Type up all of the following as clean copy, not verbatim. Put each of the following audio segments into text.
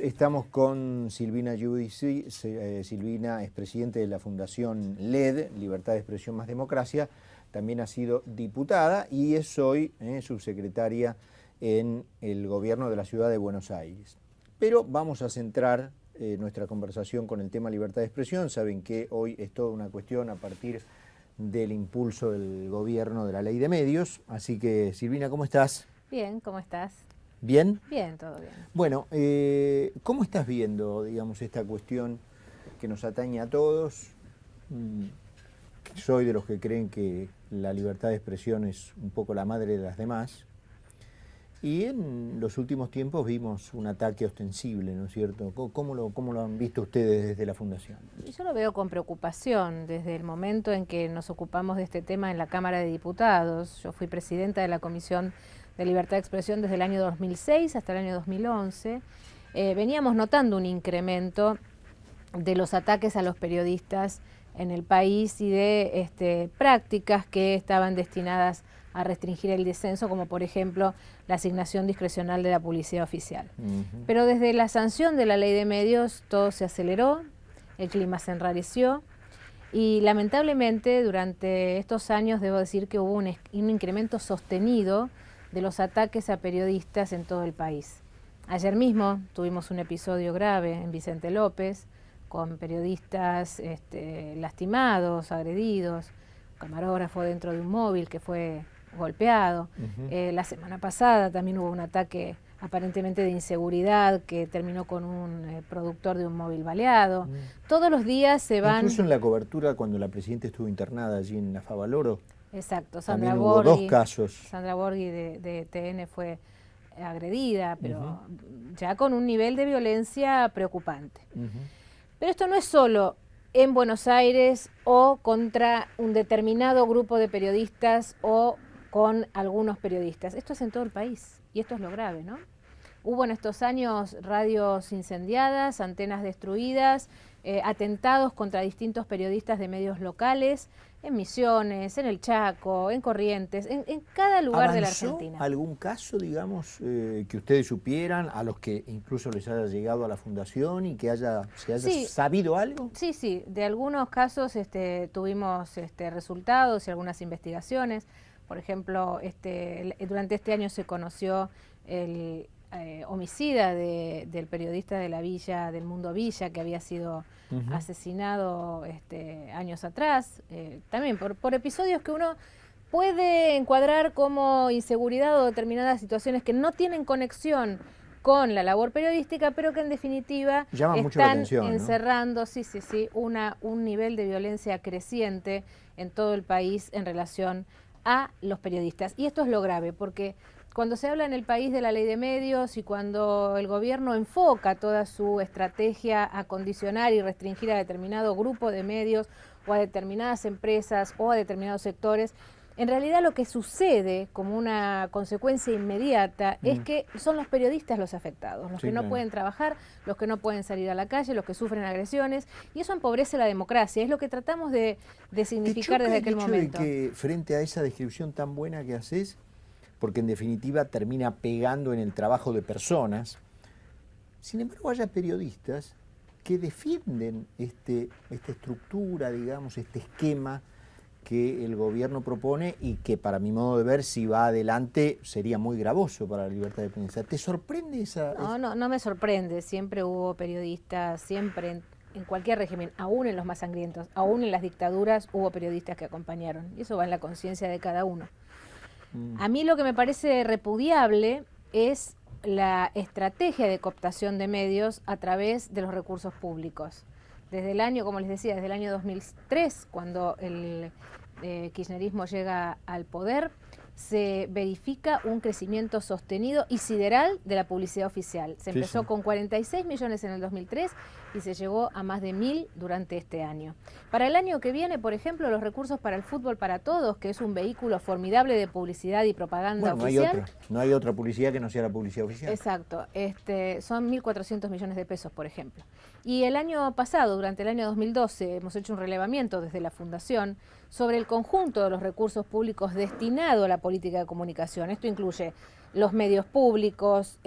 Estamos con Silvina Giudici. Silvina es presidente de la Fundación LED, Libertad de Expresión más Democracia. También ha sido diputada y es hoy subsecretaria en el gobierno de la ciudad de Buenos Aires. Pero vamos a centrar nuestra conversación con el tema libertad de expresión. Saben que hoy es toda una cuestión a partir del impulso del gobierno de la ley de medios. Así que, Silvina, ¿cómo estás? Bien, ¿cómo estás? ¿Bien? Bien, todo bien. Bueno, ¿cómo estás viendo, digamos, esta cuestión que nos atañe a todos? Soy de los que creen que la libertad de expresión es un poco la madre de las demás. Y en los últimos tiempos vimos un ataque ostensible, ¿no es cierto? ¿Cómo lo han visto ustedes desde la Fundación? Yo lo veo con preocupación desde el momento en que nos ocupamos de este tema en la Cámara de Diputados. Yo fui presidenta de la Comisión de Libertad de Expresión desde el año 2006 hasta el año 2011. Veníamos notando un incremento de los ataques a los periodistas en el país y de prácticas que estaban destinadas a restringir el descenso, como por ejemplo la asignación discrecional de la publicidad oficial. Pero desde la sanción de la ley de medios todo se aceleró, el clima se enrareció y lamentablemente durante estos años debo decir que hubo un incremento sostenido de los ataques a periodistas en todo el país. Ayer mismo tuvimos un episodio grave en Vicente López, con periodistas lastimados, agredidos, un camarógrafo dentro de un móvil que fue golpeado. La semana pasada también hubo un ataque aparentemente de inseguridad que terminó con un productor de un móvil baleado. Todos los días se van... Incluso en la cobertura cuando la presidenta estuvo internada allí en la Favaloro. Exacto, Sandra Borghi, hubo dos casos. Sandra Borghi de TN fue agredida, pero ya con un nivel de violencia preocupante. Pero esto no es solo en Buenos Aires o contra un determinado grupo de periodistas o con algunos periodistas. Esto es en todo el país y esto es lo grave, ¿no? Hubo en estos años radios incendiadas, antenas destruidas, atentados contra distintos periodistas de medios locales, en Misiones, en el Chaco, en Corrientes, en cada lugar de la Argentina. ¿Algún caso, digamos, que ustedes supieran, a los que incluso les haya llegado a la Fundación y que se haya sabido algo? Sí, sí, de algunos casos tuvimos resultados y algunas investigaciones. Por ejemplo, durante este año se conoció el homicida del periodista de la Villa, del Mundo Villa, que había sido asesinado años atrás, también por episodios que uno puede encuadrar como inseguridad o determinadas situaciones que no tienen conexión con la labor periodística, pero que en definitiva están encerrando, un nivel de violencia creciente en todo el país en relación a los periodistas. Y esto es lo grave, porque cuando se habla en el país de la ley de medios y cuando el gobierno enfoca toda su estrategia a condicionar y restringir a determinado grupo de medios o a determinadas empresas o a determinados sectores, en realidad lo que sucede como una consecuencia inmediata es que son los periodistas los afectados, los que no pueden trabajar, los que no pueden salir a la calle, los que sufren agresiones, y eso empobrece la democracia. Es lo que tratamos de significar desde aquel momento. De que frente a esa descripción tan buena que haces, porque en definitiva termina pegando en el trabajo de personas, sin embargo haya periodistas que defienden esta estructura, digamos, este esquema que el gobierno propone y que para mi modo de ver, si va adelante, sería muy gravoso para la libertad de prensa. ¿Te sorprende esa...? No me sorprende. Siempre hubo periodistas, siempre en cualquier régimen, aún en los más sangrientos, aún en las dictaduras, hubo periodistas que acompañaron. Y eso va en la conciencia de cada uno. A mí lo que me parece repudiable es la estrategia de cooptación de medios a través de los recursos públicos. Desde el año, como les decía, desde el año 2003, cuando el kirchnerismo llega al poder, se verifica un crecimiento sostenido y sideral de la publicidad oficial. Se empezó con 46 millones en el 2003 y se llegó a más de 1.000 durante este año. Para el año que viene, por ejemplo, los recursos para el Fútbol para Todos, que es un vehículo formidable de publicidad y propaganda oficial. No hay otra publicidad que no sea la publicidad oficial. Exacto, son 1.400 millones de pesos, por ejemplo. Y el año pasado, durante el año 2012, hemos hecho un relevamiento desde la Fundación sobre el conjunto de los recursos públicos destinados a la política de comunicación. Esto incluye los medios públicos,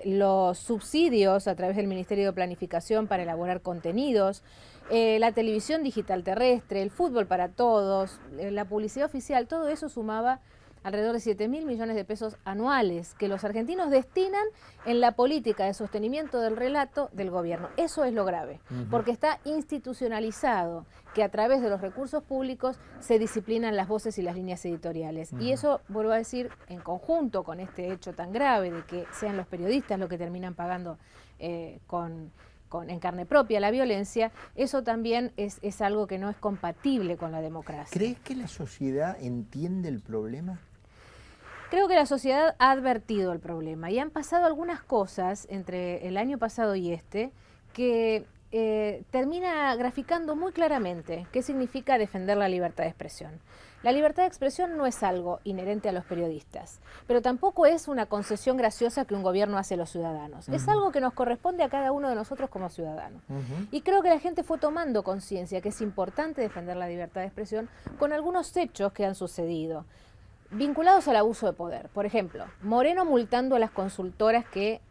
los subsidios a través del Ministerio de Planificación para elaborar contenidos, la televisión digital terrestre, el fútbol para todos, la publicidad oficial, todo eso sumaba alrededor de 7.000 millones de pesos anuales que los argentinos destinan en la política de sostenimiento del relato del gobierno. Eso es lo grave, porque está institucionalizado que a través de los recursos públicos se disciplinan las voces y las líneas editoriales. Y eso, vuelvo a decir, en conjunto con este hecho tan grave de que sean los periodistas los que terminan pagando en carne propia la violencia, eso también es algo que no es compatible con la democracia. ¿Crees que la sociedad entiende el problema? Creo que la sociedad ha advertido el problema y han pasado algunas cosas entre el año pasado y que termina graficando muy claramente qué significa defender la libertad de expresión. La libertad de expresión no es algo inherente a los periodistas, pero tampoco es una concesión graciosa que un gobierno hace a los ciudadanos. Es algo que nos corresponde a cada uno de nosotros como ciudadanos. Y creo que la gente fue tomando conciencia que es importante defender la libertad de expresión con algunos hechos que han sucedido vinculados al abuso de poder. Por ejemplo, Moreno multando a las consultoras que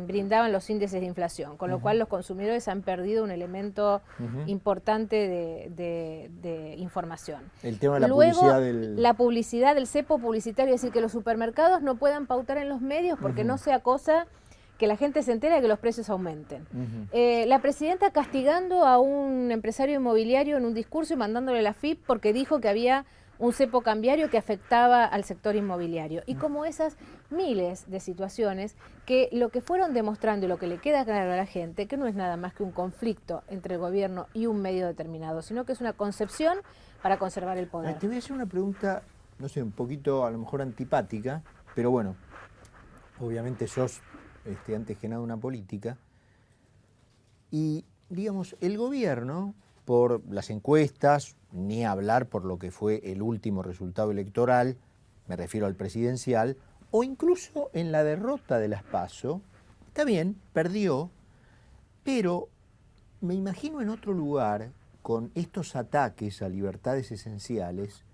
brindaban los índices de inflación, con lo cual los consumidores han perdido un elemento importante de información. El tema de la Luego, publicidad la publicidad del cepo publicitario, es decir, que los supermercados no puedan pautar en los medios porque no sea cosa que la gente se entera de que los precios aumenten. La presidenta castigando a un empresario inmobiliario en un discurso y mandándole la FIP porque dijo que había un cepo cambiario que afectaba al sector inmobiliario. Y como esas miles de situaciones que lo que fueron demostrando y lo que le queda claro a la gente, que no es nada más que un conflicto entre el gobierno y un medio determinado, sino que es una concepción para conservar el poder. Te voy a hacer una pregunta, no sé, un poquito a lo mejor antipática, pero bueno, obviamente sos antes que nada una política. Y digamos, el gobierno, por las encuestas, ni hablar por lo que fue el último resultado electoral, me refiero al presidencial, o incluso en la derrota de las PASO, está bien, perdió, pero me imagino en otro lugar, con estos ataques a libertades esenciales,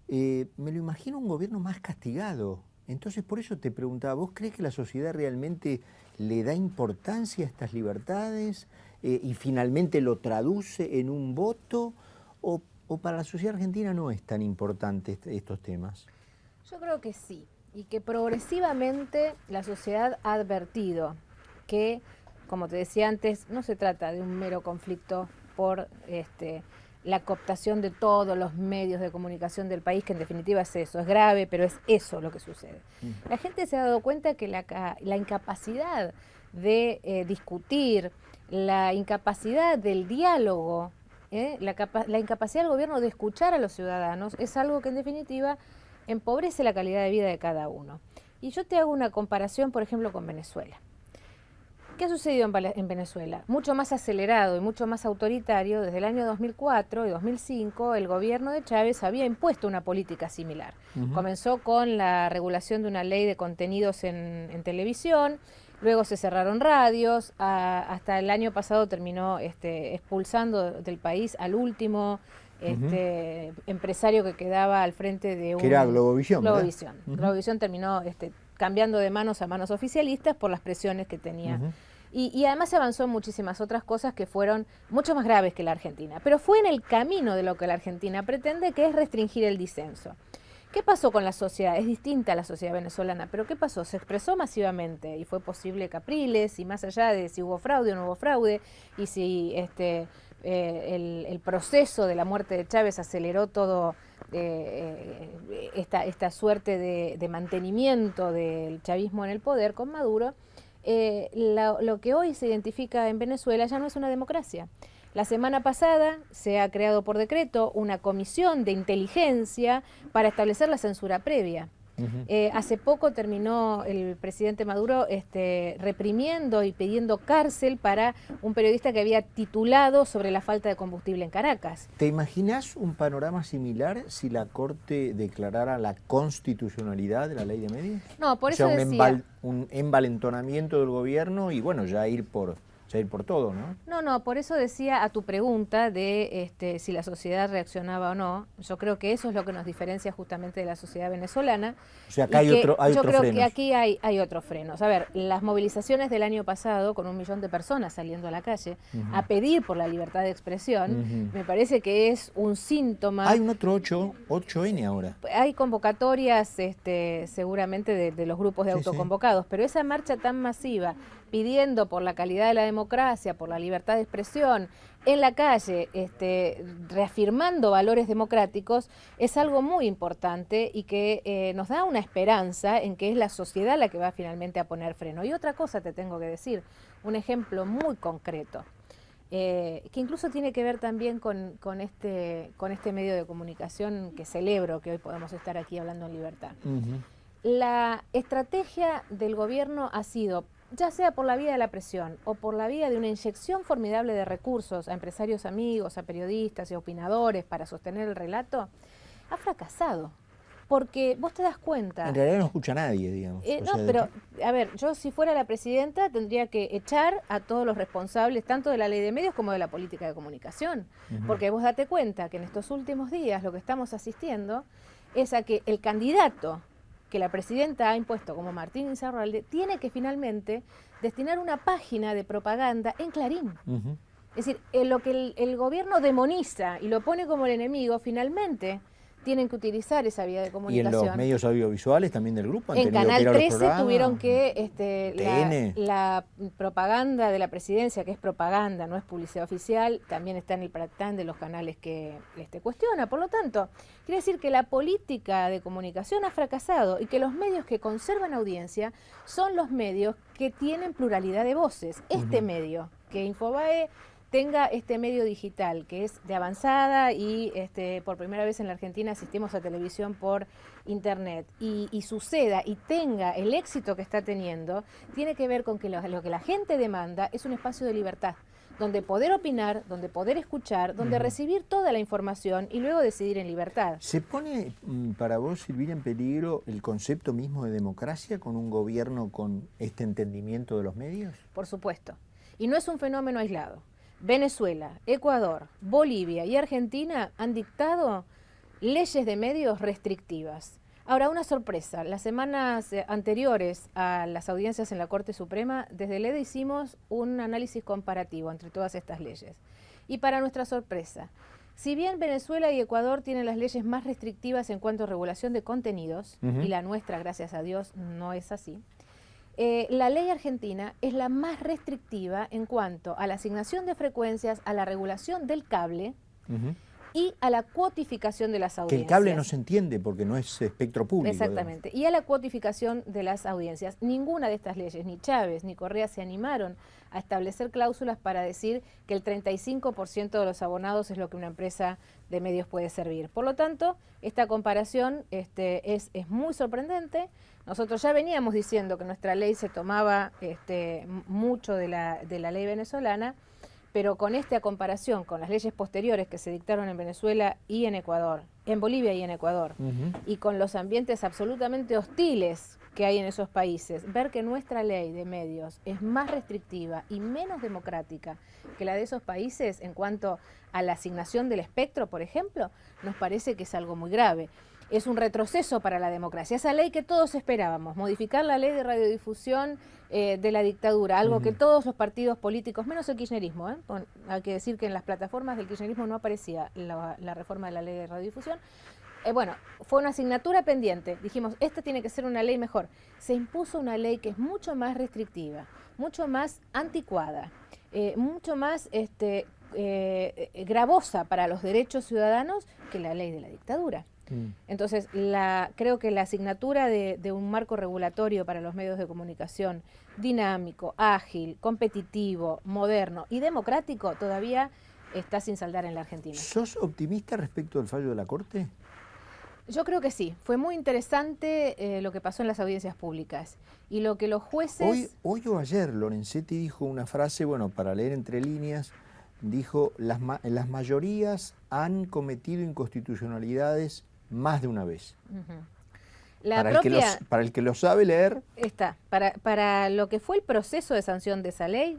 me lo imagino un gobierno más castigado. Entonces, por eso te preguntaba, ¿vos crees que la sociedad realmente le da importancia a estas libertades y finalmente lo traduce en un voto? ¿O para la sociedad argentina no es tan importante estos temas? Yo creo que sí, y que progresivamente la sociedad ha advertido que, como te decía antes, no se trata de un mero conflicto por la cooptación de todos los medios de comunicación del país, que en definitiva es eso, es grave, pero es eso lo que sucede. La gente se ha dado cuenta que la incapacidad de discutir, la incapacidad del diálogo, la incapacidad del gobierno de escuchar a los ciudadanos es algo que en definitiva empobrece la calidad de vida de cada uno. Y yo te hago una comparación, por ejemplo, con Venezuela. ¿Qué ha sucedido en Venezuela? Mucho más acelerado y mucho más autoritario. Desde el año 2004 y 2005 el gobierno de Chávez había impuesto una política similar. Comenzó con la regulación de una ley de contenidos en televisión. Luego se cerraron radios, hasta el año pasado terminó expulsando del país al último empresario que quedaba al frente de un... Que era Globovisión, Globovisión. Globovisión terminó cambiando de manos a manos oficialistas por las presiones que tenía. Y además se avanzó en muchísimas otras cosas que fueron mucho más graves que la Argentina. Pero fue en el camino de lo que la Argentina pretende, que es restringir el disenso. ¿Qué pasó con la sociedad? Es distinta a la sociedad venezolana, pero ¿qué pasó? Se expresó masivamente y fue posible Capriles, y más allá de si hubo fraude o no hubo fraude, y si el proceso de la muerte de Chávez aceleró todo esta suerte de mantenimiento del chavismo en el poder con Maduro, lo que hoy se identifica en Venezuela ya no es una democracia. La semana pasada se ha creado por decreto una comisión de inteligencia para establecer la censura previa. Hace poco terminó el presidente Maduro reprimiendo y pidiendo cárcel para un periodista que había titulado sobre la falta de combustible en Caracas. ¿Te imaginas un panorama similar si la Corte declarara la constitucionalidad de la ley de medios? No, por eso decía... un envalentonamiento del gobierno y bueno, ya ir por O sea, ir por todo, ¿no? No, por eso decía a tu pregunta de si la sociedad reaccionaba o no. Yo creo que eso es lo que nos diferencia justamente de la sociedad venezolana. O sea, acá hay otro frenos. Yo creo que aquí hay otros frenos. A ver, las movilizaciones del año pasado, con 1 millón de personas saliendo a la calle a pedir por la libertad de expresión, me parece que es un síntoma. Hay un otro 8N ahora. Hay convocatorias seguramente de los grupos de autoconvocados, pero esa marcha tan masiva pidiendo por la calidad de la democracia, por la libertad de expresión, en la calle, reafirmando valores democráticos, es algo muy importante y que nos da una esperanza en que es la sociedad la que va finalmente a poner freno. Y otra cosa te tengo que decir, un ejemplo muy concreto, que incluso tiene que ver también con este medio de comunicación que celebro que hoy podemos estar aquí hablando en libertad. La estrategia del gobierno ha sido, ya sea por la vía de la presión o por la vía de una inyección formidable de recursos a empresarios amigos, a periodistas y a opinadores para sostener el relato, ha fracasado. Porque vos te das cuenta... En realidad no escucha a nadie, digamos. Pero, a ver, yo si fuera la presidenta tendría que echar a todos los responsables, tanto de la ley de medios como de la política de comunicación. Porque vos date cuenta que en estos últimos días lo que estamos asistiendo es a que el candidato que la presidenta ha impuesto como Martín Insaurralde tiene que finalmente destinar una página de propaganda en Clarín. Es decir, lo que el gobierno demoniza y lo pone como el enemigo, finalmente tienen que utilizar esa vía de comunicación. ¿Y en los medios audiovisuales también del grupo? En Canal 13 tuvieron que la propaganda de la presidencia, que es propaganda, no es publicidad oficial, también está en el plan de los canales que cuestiona. Por lo tanto, quiere decir que la política de comunicación ha fracasado y que los medios que conservan audiencia son los medios que tienen pluralidad de voces. Este medio, que Infobae tenga este medio digital que es de avanzada y por primera vez en la Argentina asistimos a televisión por internet y suceda y tenga el éxito que está teniendo, tiene que ver con que lo que la gente demanda es un espacio de libertad, donde poder opinar, donde poder escuchar, donde recibir toda la información y luego decidir en libertad. ¿Se pone para vos, Silvina, en peligro el concepto mismo de democracia con un gobierno con este entendimiento de los medios? Por supuesto. Y no es un fenómeno aislado. Venezuela, Ecuador, Bolivia y Argentina han dictado leyes de medios restrictivas. Ahora, una sorpresa, las semanas anteriores a las audiencias en la Corte Suprema, desde LED hicimos un análisis comparativo entre todas estas leyes. Y para nuestra sorpresa, si bien Venezuela y Ecuador tienen las leyes más restrictivas en cuanto a regulación de contenidos, y la nuestra, gracias a Dios, no es así, la ley argentina es la más restrictiva en cuanto a la asignación de frecuencias, a la regulación del cable y a la cuotificación de las audiencias. Que el cable no se entiende porque no es espectro público. Exactamente. Digamos. Y a la cuotificación de las audiencias. Ninguna de estas leyes, ni Chávez ni Correa, se animaron a establecer cláusulas para decir que el 35% de los abonados es lo que una empresa de medios puede servir. Por lo tanto, esta comparación es muy sorprendente. Nosotros ya veníamos diciendo que nuestra ley se tomaba mucho de la ley venezolana, pero con esta comparación con las leyes posteriores que se dictaron en Venezuela y en Ecuador, en Bolivia y en Ecuador, y con los ambientes absolutamente hostiles que hay en esos países, ver que nuestra ley de medios es más restrictiva y menos democrática que la de esos países en cuanto a la asignación del espectro, por ejemplo, nos parece que es algo muy grave. Es un retroceso para la democracia. Esa ley que todos esperábamos, modificar la ley de radiodifusión de la dictadura, algo que todos los partidos políticos, menos el kirchnerismo, hay que decir que en las plataformas del kirchnerismo no aparecía la reforma de la ley de radiodifusión, fue una asignatura pendiente. Dijimos, esta tiene que ser una ley mejor. Se impuso una ley que es mucho más restrictiva, mucho más anticuada, mucho más gravosa para los derechos ciudadanos que la ley de la dictadura. Entonces, creo que la asignatura de un marco regulatorio para los medios de comunicación dinámico, ágil, competitivo, moderno y democrático todavía está sin saldar en la Argentina. ¿Sos optimista respecto del fallo de la Corte? Yo creo que sí. Fue muy interesante lo que pasó en las audiencias públicas y lo que los jueces... Hoy o ayer Lorenzetti dijo una frase, para leer entre líneas, dijo, las mayorías han cometido inconstitucionalidades más de una vez. Para el que lo sabe leer... Para lo que fue el proceso de sanción de esa ley,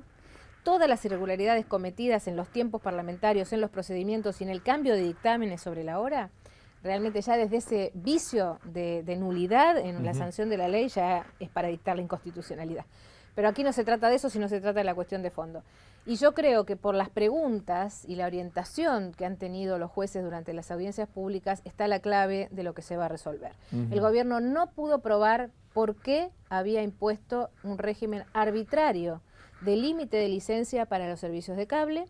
todas las irregularidades cometidas en los tiempos parlamentarios, en los procedimientos y en el cambio de dictámenes sobre la hora, realmente ya desde ese vicio de nulidad en la sanción de la ley ya es para dictar la inconstitucionalidad. Pero aquí no se trata de eso, sino se trata de la cuestión de fondo. Y yo creo que por las preguntas y la orientación que han tenido los jueces durante las audiencias públicas está la clave de lo que se va a resolver. El gobierno no pudo probar por qué había impuesto un régimen arbitrario de límite de licencia para los servicios de cable.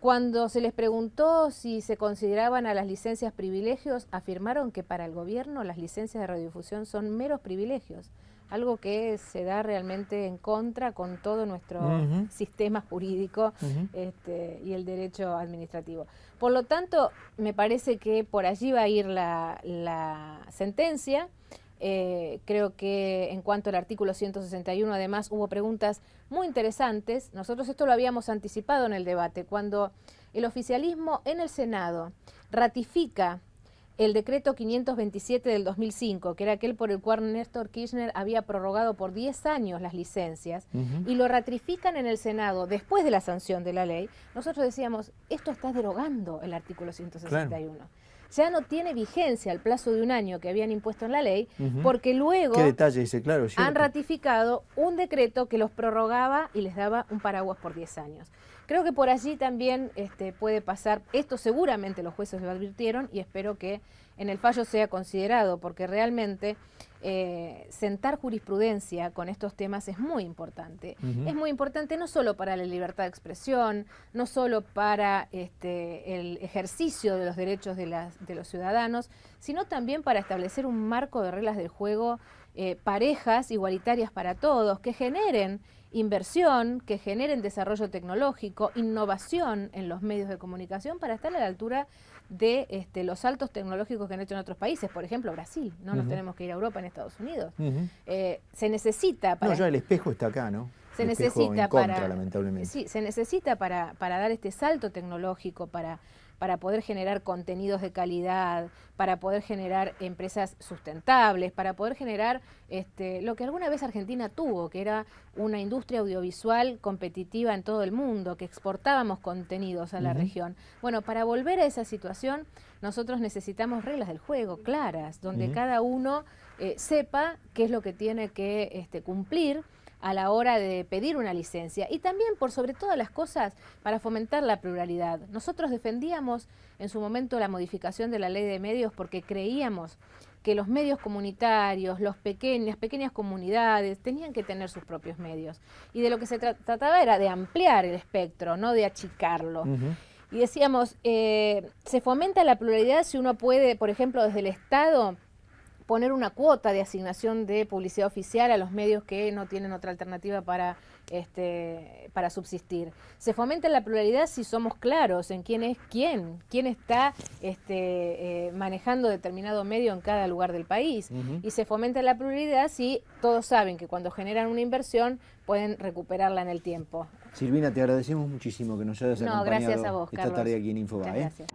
Cuando se les preguntó si se consideraban a las licencias privilegios, afirmaron que para el gobierno las licencias de radiodifusión son meros privilegios, algo que se da realmente en contra con todo nuestro sistema jurídico y el derecho administrativo. Por lo tanto, me parece que por allí va a ir la sentencia. Creo que en cuanto al artículo 161, además, hubo preguntas muy interesantes. Nosotros esto lo habíamos anticipado en el debate. Cuando el oficialismo en el Senado ratifica el decreto 527 del 2005, que era aquel por el cual Néstor Kirchner había prorrogado por 10 años las licencias, y lo ratifican en el Senado después de la sanción de la ley, nosotros decíamos, esto está derogando el artículo 161. Claro. Ya no tiene vigencia el plazo de un año que habían impuesto en la ley, porque luego ¿qué detalle dice? Claro, han ratificado un decreto que los prorrogaba y les daba un paraguas por 10 años. Creo que por allí también puede pasar, esto seguramente los jueces lo advirtieron y espero que en el fallo sea considerado, porque realmente sentar jurisprudencia con estos temas es muy importante. Es muy importante no solo para la libertad de expresión, no solo para el ejercicio de los derechos de los ciudadanos, sino también para establecer un marco de reglas del juego parejas, igualitarias para todos, que generen inversión, que generen desarrollo tecnológico, innovación en los medios de comunicación para estar a la altura de los saltos tecnológicos que han hecho en otros países, por ejemplo Brasil, no nos tenemos que ir a Europa ni a Estados Unidos. Se necesita para... No, ya el espejo está acá, ¿no? Se necesita para... lamentablemente. Sí, se necesita para dar este salto tecnológico, para poder generar contenidos de calidad, para poder generar empresas sustentables, para poder generar lo que alguna vez Argentina tuvo, que era una industria audiovisual competitiva en todo el mundo, que exportábamos contenidos a la región. Bueno, para volver a esa situación, nosotros necesitamos reglas del juego claras, donde cada uno sepa qué es lo que tiene que cumplir a la hora de pedir una licencia y también, por sobre todas las cosas, para fomentar la pluralidad. Nosotros defendíamos en su momento la modificación de la ley de medios porque creíamos que los medios comunitarios, las pequeñas comunidades, tenían que tener sus propios medios. Y de lo que se trataba era de ampliar el espectro, no de achicarlo. Y decíamos, se fomenta la pluralidad si uno puede, por ejemplo, desde el Estado, poner una cuota de asignación de publicidad oficial a los medios que no tienen otra alternativa para subsistir. Se fomenta la pluralidad si somos claros en quién es quién está manejando determinado medio en cada lugar del país. Y se fomenta la pluralidad si todos saben que cuando generan una inversión pueden recuperarla en el tiempo. Silvina, te agradecemos muchísimo que nos hayas acompañado gracias a vos, esta Carlos. tarde aquí en Infobae. Gracias.